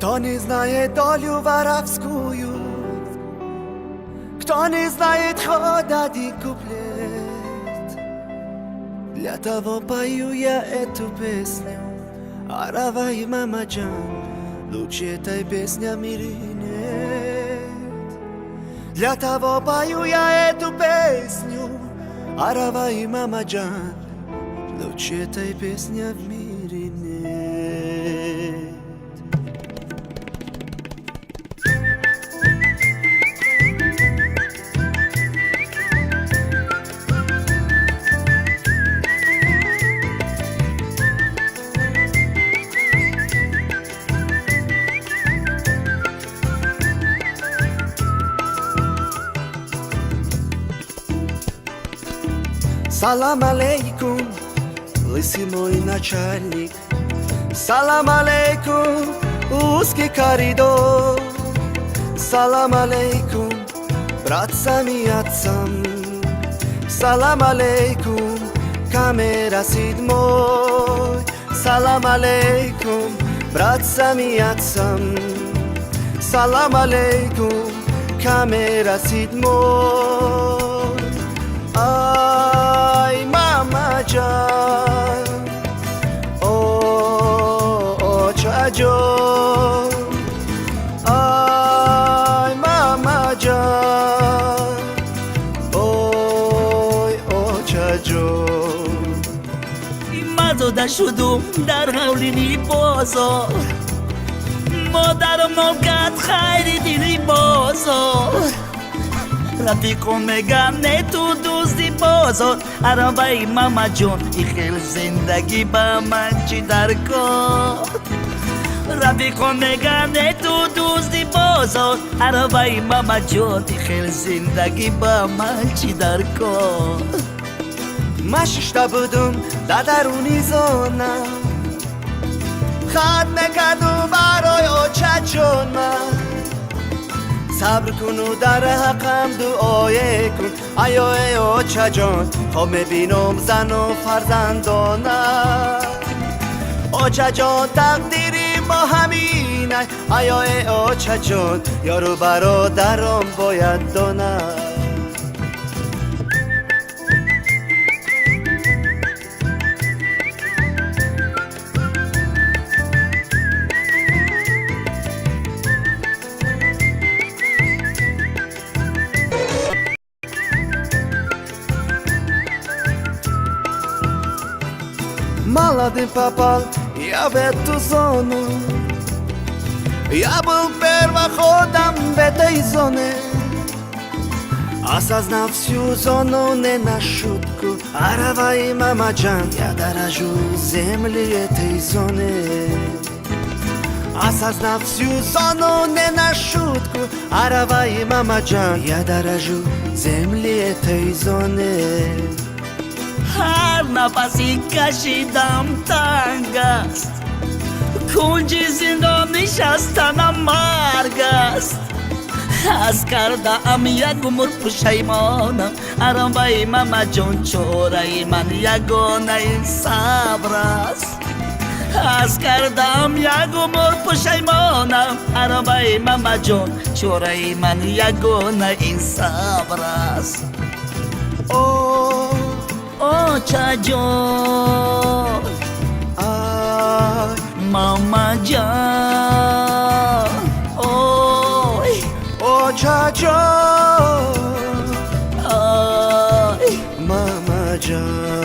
Кто не знает долю воровскую, кто не знает хода и куплет, для того пою я эту песню. Арава и Мамаджан, лучше этой песни в мире нет. Для того пою я эту песню. Арава и Мамаджан, лучше этой песни в мире нет. Салам алейкум, лысый мой начальник. Салам алейкум, узкий коридор. Салам алейкум, братцам и отцам. Салам алейкум, камера седьмой. Салам алейкум, братцам и отцам. Салам алейкум, камера седьмой. Ay Mamajan, oh Chajon. Ay Mamajan, oh Chajon. Imazo da shudum dar hawlini bozo, modar mogat khayri dili bozo. رفیق و مگم تو دوستی بازار عربای ماما جون ایخیل زندگی با من چی در کن رفیق و مگم تو دوستی بازار عربای ماما جون ایخیل زندگی با من چی در کن مششتا بودم در درونی زونم خط نکردم برای اوچه جون من صبر کن و در حقم دعای کن آیا ای اوچه جان خب میبینم زن و فرزندانم اوچه جان تقدیری با همینه آیا ای اوچه جان یارو برادرم باید دانم Молодым попал я в эту зону. Я был первоходом в этой зоне. Осознав всю зону не на шутку. Арава и Мамаджан, я дорожу земли этой зоны. Осознав всю зону не на шутку. Арава и Мамаджан, я дорожу земли этой зоны. هر نفسی کشیدم تنگ است کنج زندان نشستنم مرگ است از کردم یک عمر پشیمانم عربای ماما جون چورای من یگانه صبر است از کردم یک عمر پشیمانم عربای ماما جون چورای من یگانه صبر است اوچه جان ماما جان اوچه جان ماما جان